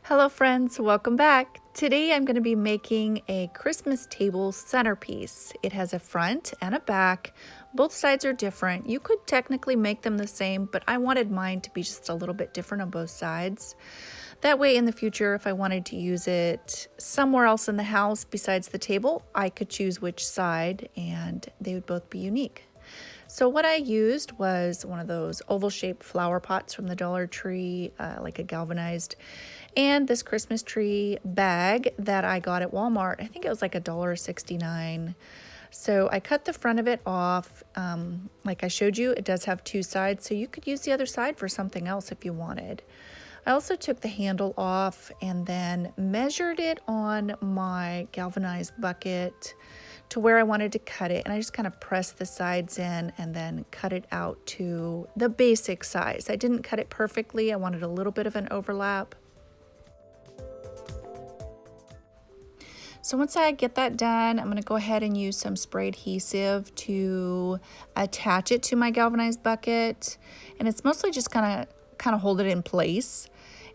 Hello friends, welcome back. Today I'm going to be making a Christmas table centerpiece. It has a front and a back. Both sides are different. You could technically make them the same, but I wanted mine to be just a little bit different on both sides. That way in the future, if I wanted to use it somewhere else in the house besides the table, I could choose which side and they would both be unique. So what I used was one of those oval-shaped flower pots from the Dollar Tree, like a galvanized, and this Christmas tree bag that I got at Walmart. I think it was like $1.69. So I cut the front of it off. Like I showed you, it does have two sides, so you could use the other side for something else if you wanted. I also took the handle off and then measured it on my galvanized bucket to where I wanted to cut it, and I just kind of pressed the sides in and then cut it out to the basic size. I didn't cut it perfectly. I wanted a little bit of an overlap. So once I get that done, I'm going to go ahead and use some spray adhesive to attach it to my galvanized bucket, and it's mostly just kind of hold it in place.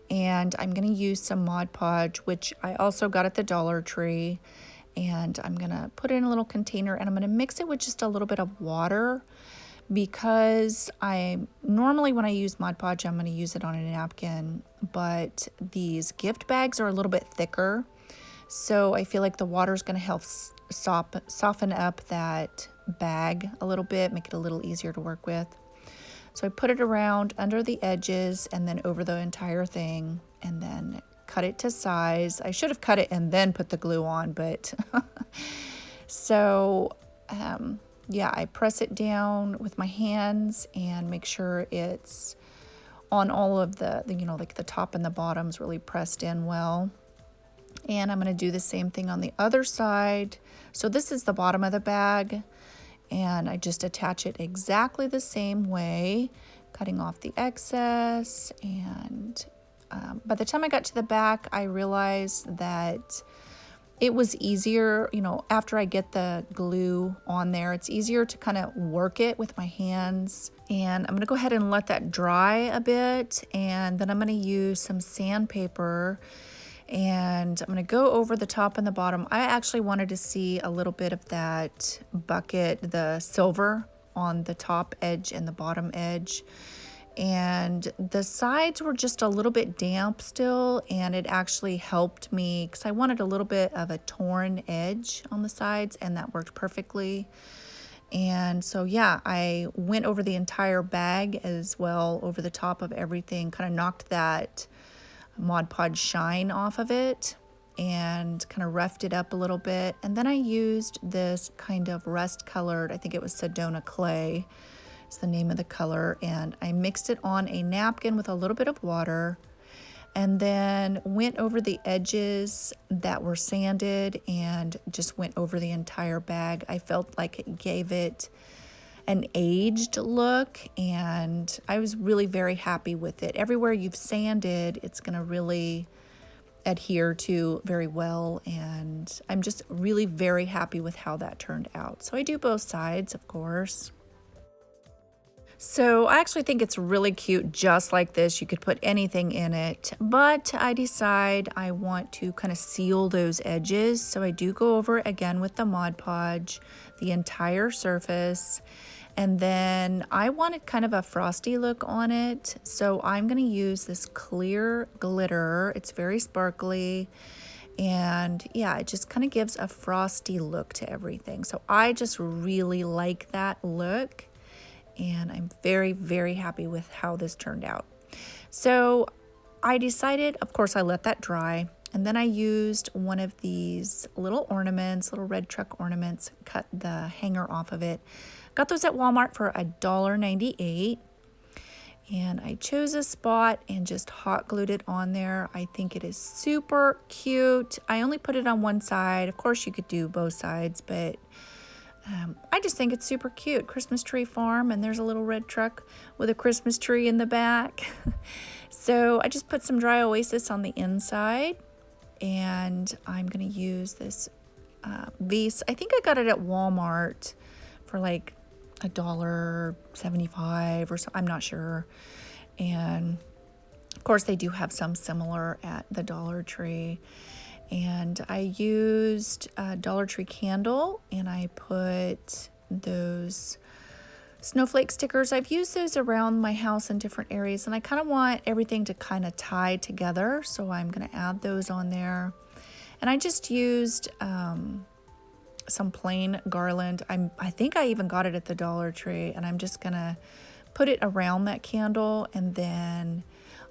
And I'm going to use some Mod Podge, which I also got at the Dollar Tree. And I'm gonna put it in a little container and I'm gonna mix it with just a little bit of water, because I normally when I use Mod Podge, I'm gonna use it on a napkin, but these gift bags are a little bit thicker. So I feel like the water is gonna help soften up that bag a little bit, make it a little easier to work with. So I put it around under the edges and then over the entire thing, and then cut it to size. I should have cut it and then put the glue on, but so yeah, I press it down with my hands and make sure it's on all of the like the top and the bottoms really pressed in well. And I'm going to do the same thing on the other side. So this is the bottom of the bag, and I just attach it exactly the same way, cutting off the excess. And by the time I got to the back, I realized that it was easier, after I get the glue on there, it's easier to kind of work it with my hands. And I'm going to go ahead and let that dry a bit, and then I'm going to use some sandpaper and I'm going to go over the top and the bottom. I actually wanted to see a little bit of that bucket, the silver on the top edge and the bottom edge. And the sides were just a little bit damp still, and it actually helped me because I wanted a little bit of a torn edge on the sides, and that worked perfectly. And so yeah, I went over the entire bag as well, over the top of everything, kind of knocked that Mod Podge shine off of it and kind of roughed it up a little bit. And then I used this kind of rust colored, I think it was Sedona clay, it's the name of the color, and I mixed it on a napkin with a little bit of water, and then went over the edges that were sanded and just went over the entire bag. I felt like it gave it an aged look, and I was really very happy with it. Everywhere you've sanded, it's gonna really adhere to very well, and I'm just really very happy with how that turned out. So I do both sides, of course. So I actually think it's really cute just like this. You could put anything in it, but I decide I want to kind of seal those edges. So I do go over again with the Mod Podge, the entire surface, and then I wanted kind of a frosty look on it. So I'm going to use this clear glitter. It's very sparkly, and yeah, it just kind of gives a frosty look to everything. So I just really like that look, and I'm very, very happy with how this turned out. So I decided, of course, I let that dry, and then I used one of these little ornaments, little red truck ornaments, cut the hanger off of it. Got those at Walmart for $1.98, and I chose a spot and just hot glued it on there. I think it is super cute. I only put it on one side. Of course, you could do both sides, but I just think it's super cute. Christmas tree farm, and there's a little red truck with a Christmas tree in the back. So I just put some dry oasis on the inside, and I'm gonna use this vase. I think I got it at Walmart for like $1.75 or so, I'm not sure. And Of course, they do have some similar at the Dollar Tree. And I used a Dollar Tree candle, and I put those snowflake stickers. I've used those around my house in different areas, and I kind of want everything to kind of tie together, so I'm going to add those on there. And I just used some plain garland. I think I even got it at the Dollar Tree, and I'm just going to put it around that candle, and then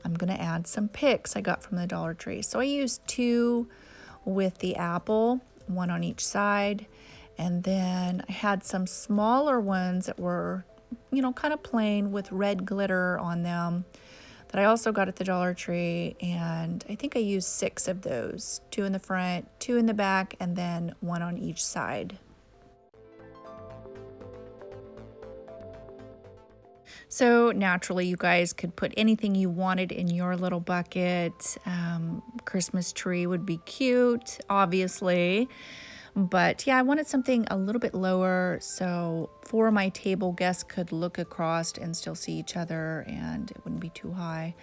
I'm going to add some picks I got from the Dollar Tree. So I used 2 with the apple, 1 on each side. And then I had some smaller ones that were, you know, kind of plain with red glitter on them that I also got at the Dollar Tree. And I think I used 6 of those, 2 in the front, 2 in the back, and then 1 on each side. So naturally, you guys could put anything you wanted in your little bucket. Christmas tree would be cute, obviously. But yeah, I wanted something a little bit lower so for my table, guests could look across and still see each other and it wouldn't be too high.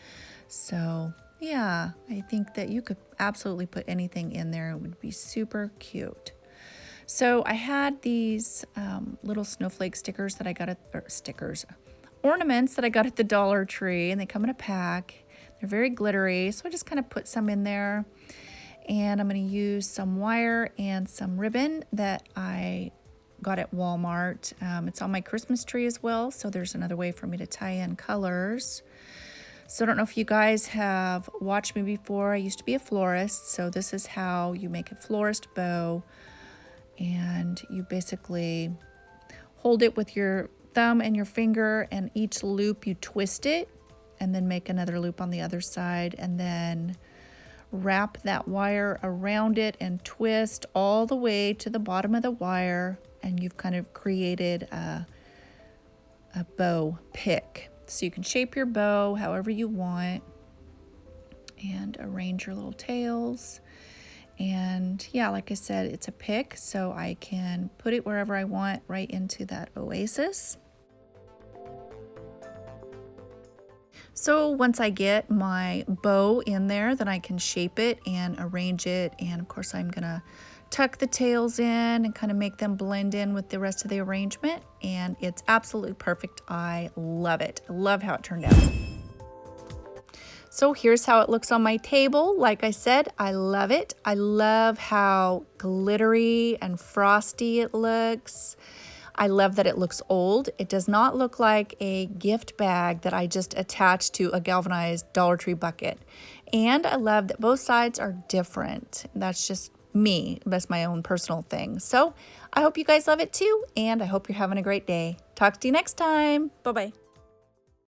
So yeah, I think that you could absolutely put anything in there. It would be super cute. So I had these little snowflake stickers that I got ornaments that I got at the Dollar Tree, and they come in a pack. They're very glittery, so I just kind of put some in there. And I'm going to use some wire and some ribbon that I got at Walmart. It's on my Christmas tree as well, so there's another way for me to tie in colors. So I don't know if you guys have watched me before. I used to be a florist, so this is how you make a florist bow. And you basically hold it with your thumb and your finger, and each loop you twist it, and then make another loop on the other side, and then wrap that wire around it and twist all the way to the bottom of the wire, and you've kind of created a bow pick. So you can shape your bow however you want and arrange your little tails. And yeah, like I said, it's a pick, so I can put it wherever I want, right into that oasis. So once I get my bow in there, then I can shape it and arrange it. And of course, I'm gonna tuck the tails in and kind of make them blend in with the rest of the arrangement. And it's absolutely perfect. I love it. I love how it turned out. So here's how it looks on my table. Like I said, I love it. I love how glittery and frosty it looks. I love that it looks old. It does not look like a gift bag that I just attached to a galvanized Dollar Tree bucket. And I love that both sides are different. That's just me. That's my own personal thing. So I hope you guys love it too, and I hope you're having a great day. Talk to you next time. Bye-bye.